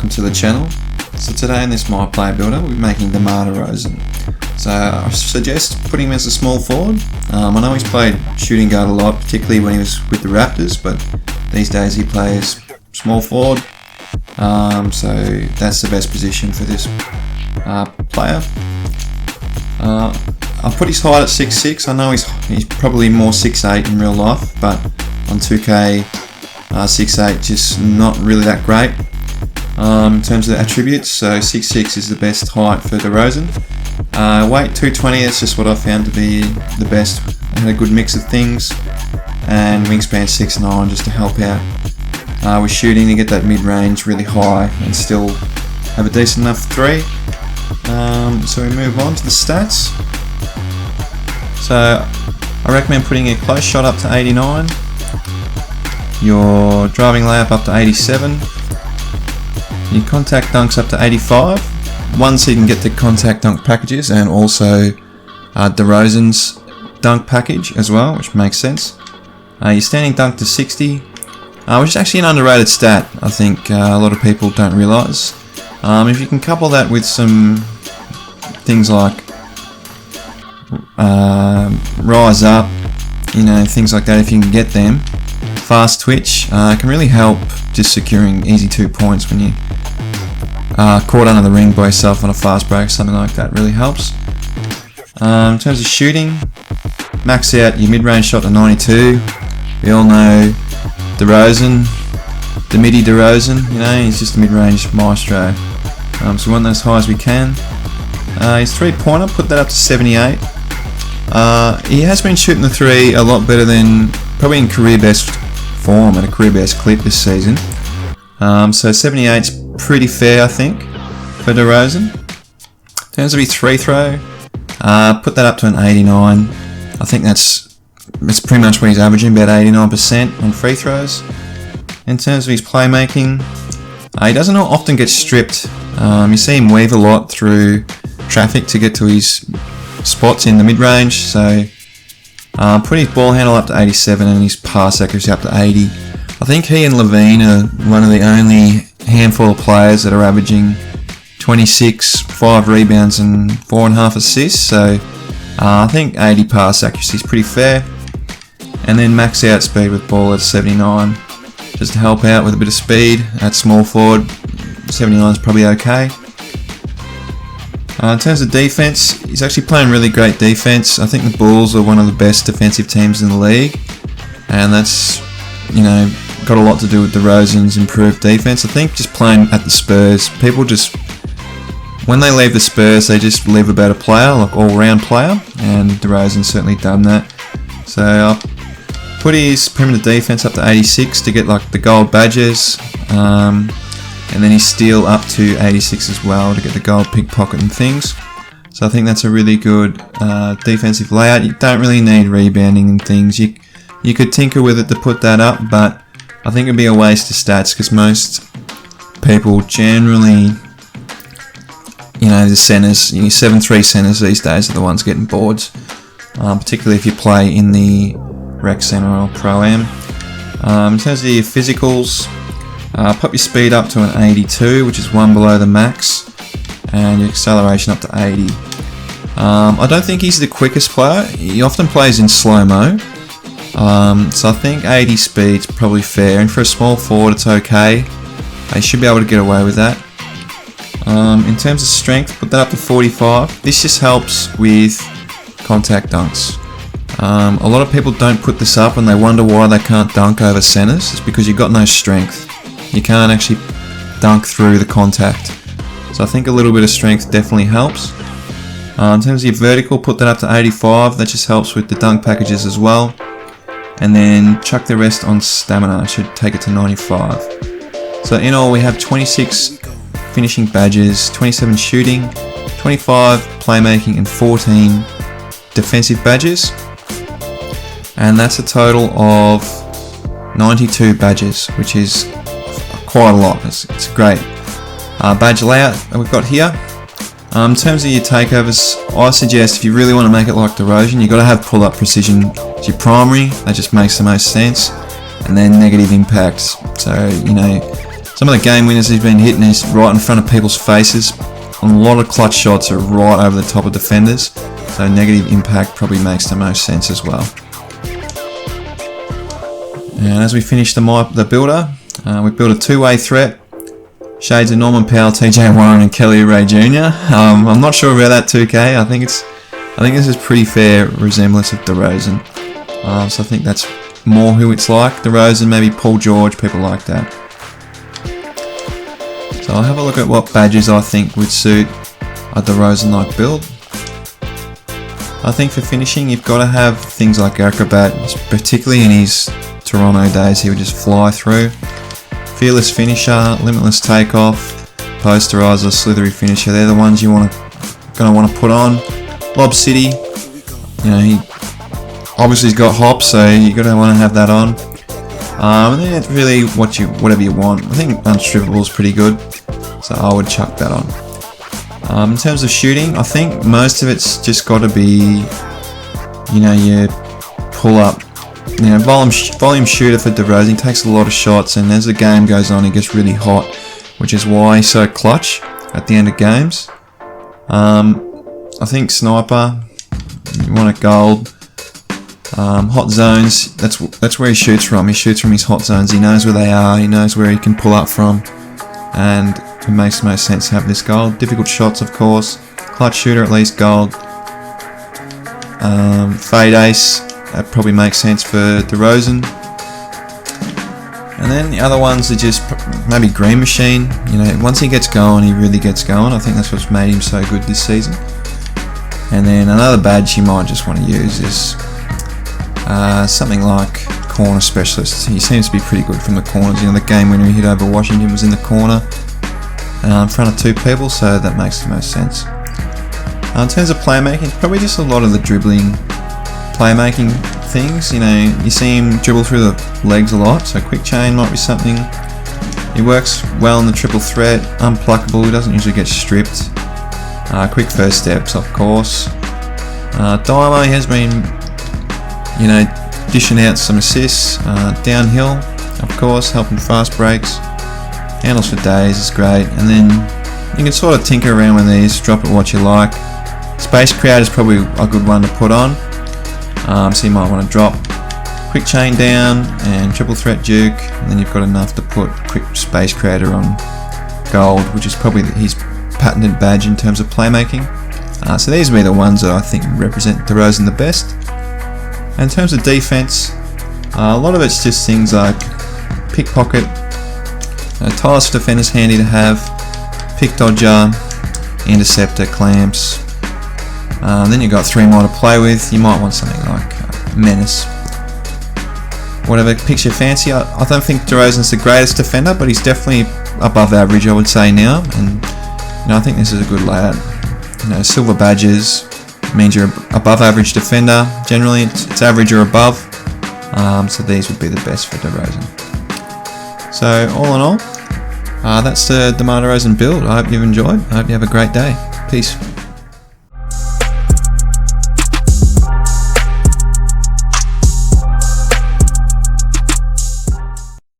welcome to the channel. So today in this My Player Builder we're making DeMar Derozan. So I suggest putting him as a small forward. I know he's played shooting guard a lot, particularly when he was with the Raptors, but these days he plays small forward. So that's the best position for this player. I'll put his height at 6'6". I know he's probably more 6'8" in real life, but on 2K 6'8" just not really that great in terms of the attributes. So 6'6" is the best height for Derozan. Weight 220, that's just what I found to be the best. I had a good mix of things, and wingspan 6'9" just to help out with shooting, to get that mid-range really high and still have a decent enough three. So we move on to the stats. So I recommend putting your close shot up to 89, your driving layup up to 87, your contact dunks up to 85. One, so you can get the contact dunk packages, and also Derozan's dunk package as well, which makes sense. Your standing dunk to 60, which is actually an underrated stat. I think a lot of people don't realise. If you can couple that with some things like rise up, things like that, if you can get them, fast twitch, can really help just securing easy 2 points when you caught under the ring by yourself on a fast break. Something like that really helps. In terms of shooting, max out your mid-range shot to 92. We all know Derozan, the midi Derozan, he's just a mid-range maestro. So we want that as high as we can. His three-pointer, put that up to 78. He has been shooting the three a lot better than probably in career best form, at a career best clip this season. So 78's pretty fair, I think, for Derozan. In terms of his free throw, put that up to an 89. I think that's pretty much what he's averaging, about 89% on free throws. In terms of his playmaking, he doesn't often get stripped. You see him weave a lot through traffic to get to his spots in the mid-range. So put his ball handle up to 87 and his pass accuracy up to 80. I think he and Levine are one of the only handful of players that are averaging 26, 5 rebounds and 4.5 assists. So I think 80 pass accuracy is pretty fair. And then max out speed with ball at 79, just to help out with a bit of speed at small forward. 79 is probably okay. In terms of defense, he's actually playing really great defense. I think the Bulls are one of the best defensive teams in the league, and that's got a lot to do with Derozan's improved defense. I think just playing at the Spurs, people just, when they leave the Spurs, they just leave a better player, like all-round player, and Derozan's certainly done that. So I'll put his perimeter defense up to 86 to get like the gold badges, and then his steal up to 86 as well to get the gold pickpocket and things. So I think that's a really good defensive layout. You don't really need rebounding and things. You could tinker with it to put that up, but I think it'd be a waste of stats, because most people generally, the centers, 7-3 centers these days are the ones getting boards, particularly if you play in the rec center or pro-am. In terms of your physicals, pop your speed up to an 82, which is one below the max, and your acceleration up to 80. I don't think he's the quickest player. He often plays in slow-mo. So I think 80 speed's probably fair, and for a small forward it's okay. They should be able to get away with that. In terms of strength, put that up to 45. This just helps with contact dunks. A lot of people don't put this up and they wonder why they can't dunk over centers. It's because you've got no strength. You can't actually dunk through the contact. So I think a little bit of strength definitely helps. In terms of your vertical, put that up to 85. That just helps with the dunk packages as well. And then chuck the rest on stamina. I should take it to 95. So in all, we have 26 finishing badges, 27 shooting, 25 playmaking, and 14 defensive badges. And that's a total of 92 badges, which is quite a lot. It's great. Badge layout that we've got here. In terms of your takeovers, I suggest if you really want to make it like Derozan, you've got to have pull-up precision as your primary. That just makes the most sense. And then negative impacts. So, Some of the game winners he's been hitting is right in front of people's faces. A lot of clutch shots are right over the top of defenders, so negative impact probably makes the most sense as well. And as we finish the builder, we built a two-way threat. Shades of Norman Powell, TJ Warren and Kelly Ray Jr. I'm not sure about that 2K. I think this is pretty fair resemblance of DeRozan. So I think that's more who it's like. DeRozan, maybe Paul George, people like that. So I'll have a look at what badges I think would suit a DeRozan-like build. I think for finishing, you've got to have things like Acrobat, particularly in his Toronto days, he would just fly through. Fearless finisher, limitless takeoff, posterizer, slithery finisher. They're the ones you gonna want to put on. Lob City, you know, he obviously has got hops, so you're gonna want to have that on. And then it's really whatever you want. I think Unstrippable is pretty good, so I would chuck that on. In terms of shooting, I think most of it's just got to be, you know, your pull up. You know, volume shooter for DeRozan. He takes a lot of shots, and as the game goes on, he gets really hot, which is why he's so clutch at the end of games. I think sniper, you want a gold. Hot zones, that's where he shoots from. He shoots from his hot zones. He knows where they are. He knows where he can pull up from, and it makes the most sense to have this gold. Difficult shots, of course. Clutch shooter, at least gold. Fade ace. That probably makes sense for DeRozan. And then the other ones are just maybe Green Machine. You know, once he gets going, he really gets going. I think that's what's made him so good this season. And then another badge you might just want to use is something like Corner Specialist. He seems to be pretty good from the corners. You know, the game winner he hit over Washington was in the corner in front of two people, so that makes the most sense. In terms of playmaking, it's probably just a lot of the dribbling playmaking things. You know, you see him dribble through the legs a lot, so quick chain might be something. He works well in the triple threat, unpluckable, he doesn't usually get stripped. Quick first steps, of course. Dynamo, he has been, you know, dishing out some assists. Downhill, of course, helping fast breaks. Handles for days is great, and then you can sort of tinker around with these, drop it what you like. Space Creator is probably a good one to put on. So you might want to drop quick chain down and triple threat Duke, and then you've got enough to put quick Space Creator on gold, which is probably his patented badge in terms of playmaking. So these would be the ones that I think represent DeRozan the best. And in terms of defense, a lot of it's just things like pickpocket, tireless defender's handy to have, pick dodger, interceptor, clamps. Then you've got 3 more to play with. You might want something like Menace. Whatever picks your fancy. I don't think DeRozan's the greatest defender, but he's definitely above average, I would say now. And you know, I think this is a good layout. You know, silver badges means you're above average defender. Generally, it's average or above. So these would be the best for DeRozan. So all in all, that's the DeMar Derozan build. I hope you've enjoyed. I hope you have a great day. Peace.